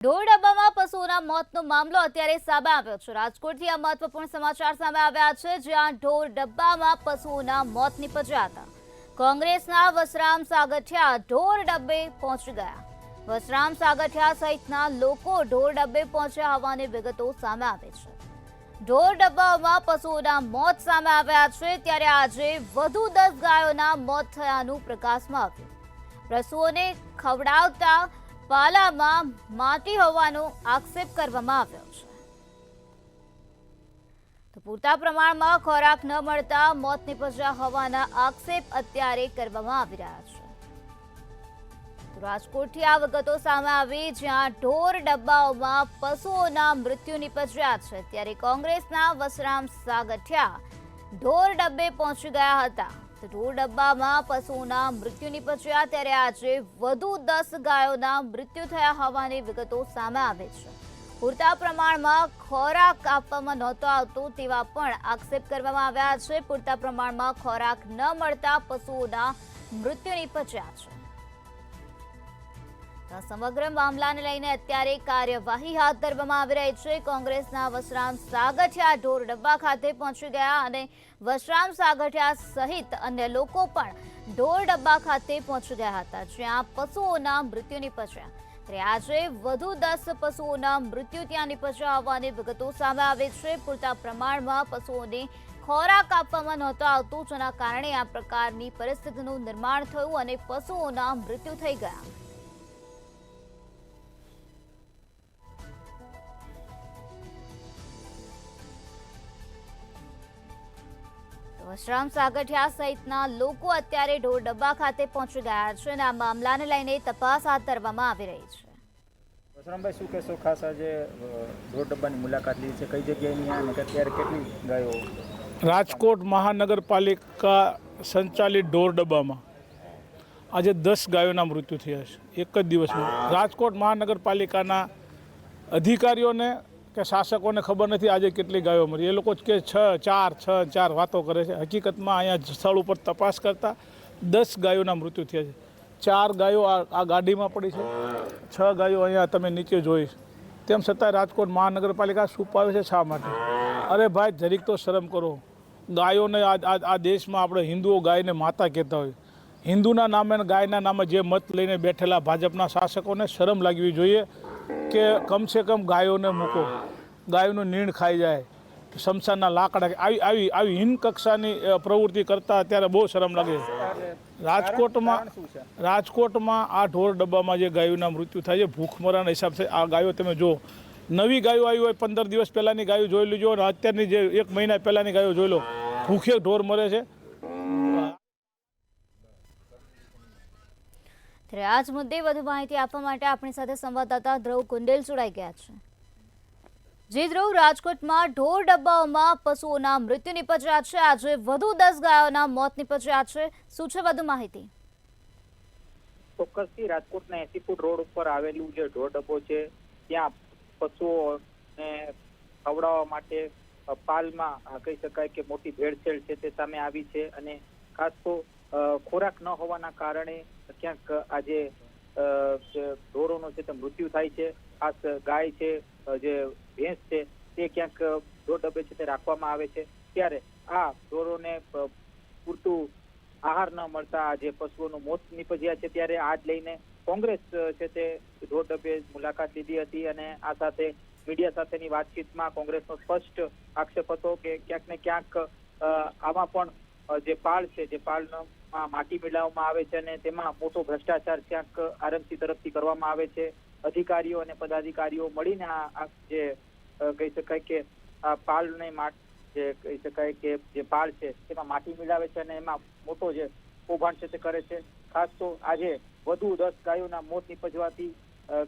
ઢોર ડબ્બામાં પશુઓના મોતનો મામલો અત્યારે સામે આવ્યો છે। રાજકોટથી આ મહત્વપૂર્ણ સમાચાર સામે આવ્યા છે, જ્યાં ઢોર ડબ્બામાં પશુઓના મોત નીપજ્યા હતા। કોંગ્રેસના વસરામ સાગઠિયા ઢોર ડબ્બે પહોંચી ગયા। વસરામ સાગઠિયા સહિતના લોકો ઢોર ડબ્બે પહોંચ્યા હોવાની વિગતો સામે આવે છે। ઢોર ડબ્બાઓમાં પશુઓના મોત સામે આવ્યા છે, ત્યારે આજે વધુ 10 ગાયોના મોત થયાનું પ્રકાશમાં આવ્યું। પશુઓને ખવડાવતા પાલામાં માટી હોવાનો આક્ષેપ કરવામાં આવ્યો છે। તો પૂરતા પ્રમાણમાં ખોરાક ન મળતા મોત નીપજ્યા હોવાના આક્ષેપ અત્યારે કરવામાં આવી રહ્યા છે। તો રાજકોટથી આ વિગતો સામે આવી, જ્યાં ઢોર ડબ્બાઓમાં પશુઓના મૃત્યુ નીપજ્યા છે, ત્યારે કોંગ્રેસના વસરામ સાગઠિયા ઢોર ડબ્બે પહોંચી ગયા હતા। તો ઢોર ડબ્બામાં પશુઓના મૃત્યુ નીપજ્યા, ત્યારે આજે વધુ 10 ગાયોના મૃત્યુ થયા હોવાની વિગતો સામે આવે છે। પૂરતા પ્રમાણમાં ખોરાક આપવામાં નહોતો આવતો તેવા પણ આક્ષેપ કરવામાં આવ્યા છે। પૂરતા પ્રમાણમાં ખોરાક ન મળતા પશુઓના મૃત્યુ નીપજ્યા છે। સમગ્ર મામલાને લઈને અત્યારે કાર્યવાહી હાથ ધરવામાં આવી રહી છે। કોંગ્રેસના વસરામ સાગઠિયા ઢોર ડબ્બા ખાતે પહોંચી ગયા અને વસરામ સાગઠિયા સહિત અન્ય લોકો પણ ઢોર ડબ્બા ખાતે પહોંચી ગયા હતા, જ્યાં પશુઓના મૃત્યુ નીપજ્યા। ત્યારે આજે વધુ 10 પશુઓના મૃત્યુ ત્યાં નીપજ્યા હોવાની વિગતો સામે આવે છે। પૂરતા પ્રમાણમાં પશુઓને ખોરાક આપવામાં નહોતો આવતો, જેના કારણે આ પ્રકારની પરિસ્થિતિનું નિર્માણ થયું અને પશુઓના મૃત્યુ થઈ ગયા। વસરામ સાગઠિયા સહિતના લોકો અત્યારે ઢોર ડબ્બા ખાતે પહોંચી ગયા છે અને આ મામલાને લઈને તપાસ હાથ ધરવામાં આવી રહી છે। વસરામભાઈ, શું કહેશો? ખાસ આજે ઢોર ડબ્બાની મુલાકાત લીધી છે, કઈ જગ્યાએની અને અત્યારે કેટલી ગાયો? રાજકોટ મહાનગરપાલિકા સંચાલિત ઢોર ડબ્બામાં આજે 10 ગાયોના મૃત્યુ થયા છે એક જ દિવસમાં। રાજકોટ મહાનગરપાલિકાના અધિકારીઓને કે શાસકોને ખબર નથી આજે કેટલી ગાયો મરી। એ લોકો કે 6 વાતો કરે છે। હકીકતમાં અહીંયા સ્થળ ઉપર તપાસ કરતાં 10 ગાયોના મૃત્યુ થયા છે। 4 ગાયો આ ગાડીમાં પડી છે, 6 ગાયો અહીંયા તમે નીચે જોઈ। તેમ છતાં રાજકોટ મહાનગરપાલિકા છુપાવે છે શા માટે? અરે ભાઈ, જરીક તો શરમ કરો। ગાયોને આ દેશમાં આપણે હિન્દુઓ ગાયને માતા કહેતા હોય। હિન્દુના નામે ગાયના નામે જે મત લઈને બેઠેલા ભાજપના શાસકોને શરમ લાગવી જોઈએ કે કમસે કમ ગાયોને મૂકો, ગાયોનું નીણ ખાઈ જાય, શમશાનના લાકડા, આવી હીન કક્ષાની પ્રવૃત્તિ કરતા અત્યારે બહુ શરમ લાગે છે। રાજકોટમાં આ ઢોર ડબ્બામાં જે ગાયોના મૃત્યુ થાય છે ભૂખમરાના હિસાબથી આ ગાયો તમે જો, નવી ગાયો આવી હોય 15 દિવસ પહેલાંની ગાયો જોઈ લીજો અને અત્યારની જે 1 મહિના પહેલાંની ગાયો જોઈ લો, ભૂખે ઢોર મરે છે। ત્યારે આ જ મુદ્દે વધુ માહિતી આપવા માટે આપણી સાથે સંવાદદાતા ધ્રુવ કુંડેલ જોડાઈ ગયા છે। જે ધ્રુવ, રાજકોટમાં ઢોર ડબ્બાઓમાં પશુઓના મૃત્યુ નીપજ્યા છે, આજે વધુ 10 ગાયોના મોત નીપજ્યા છે, શું છે વધુ માહિતી? ચોક્કસથી રાજકોટના 80 ફૂટ રોડ ઉપર આવેલું જે ઢોર ડબ્બો છે, ત્યાં પશુઓને ખવડાવવા માટે પાલમાં કહી શકાય કે મોટી ભેળસેળ છે તે સામે આવી છે અને ખાસ તો ખોરાક ન હોવાના કારણે ક્યાંક આજે ઢોરોનો છે તે મૃત્યુ થાય છે। ખાસ ગાય છે, જે ભેંસ છે, તે ક્યાંક ઢોર ડબ્બે છે તે રાખવામાં આવે છે, ત્યારે આ ઢોરોને પૂરતું આહાર ન મળતા આજે પશુઓનું મોત નીપજ્યા છે। ત્યારે આ જ લઈને કોંગ્રેસ છે તે ઢોર ડબ્બે મુલાકાત લીધી હતી અને આ સાથે મીડિયા સાથેની વાતચીતમાં કોંગ્રેસનો સ્પષ્ટ આક્ષેપ હતો કે ક્યાંક ને ક્યાંક આમાં પણ જે પાળ છે, જે પાળમાં માટી મિલાવવામાં આવે છે અને તેમાં મોટો ભ્રષ્ટાચાર ક્યાંક આરએમસી તરફથી કરવામાં આવે છે। અધિકારીઓ અને પદાધિકારીઓ મળીને આ જે કહી શકાય કે આ પાળને જે કહી શકાય કે જે પાળ છે તેમાં માટી મિલાવે છે અને એમાં મોટો જે કૌભાંડ છે તે કરે છે। ખાસ તો આજે વધુ 10 ગાયોના મોત નીપજવાથી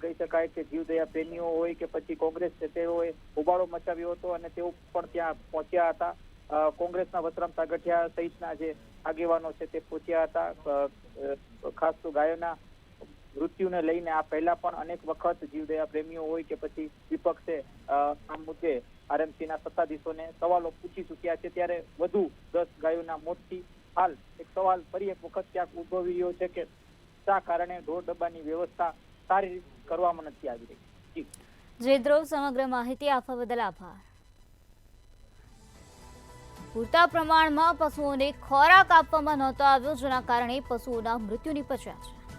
કહી શકાય કે જીવદયા પ્રેમીઓ હોય કે પછી કોંગ્રેસ છે તેઓએ હોબાળો મચાવ્યો હતો અને તેઓ પણ ત્યાં પહોંચ્યા હતા। કોંગ્રેસના વસરામ સાગઠિયા સહિતના જે આગેવાનો છે તે પહોંચ્યા હતા। ખાસ તો ગાયોના મૃત્યુને લઈને આ પહેલા પણ અનેક વખત જીવદયા પ્રેમીઓ હોય કે પછી વિપક્ષે આ મુદ્દે આરએમસીના સત્તાધીશોને સવાલો પૂછી ચૂક્યા છે। ત્યારે વધુ 10 ગાયોના મોતથી હાલ એક સવાલ ફરી એક વખત ક્યાંક ઉદ્ભવી રહ્યો છે કે શા કારણે ઢોર ડબ્બાની વ્યવસ્થા સારી રીતે કરવામાં નથી આવી રહી? જે ધ્રુવ, સમગ્ર માહિતી આપવા બદલ આભાર. પૂરતા પ્રમાણમાં પશુઓને ખોરાક આપવામાં નહોતો આવ્યો, જેના કારણે પશુઓના મૃત્યુ નિપજ્યા છે.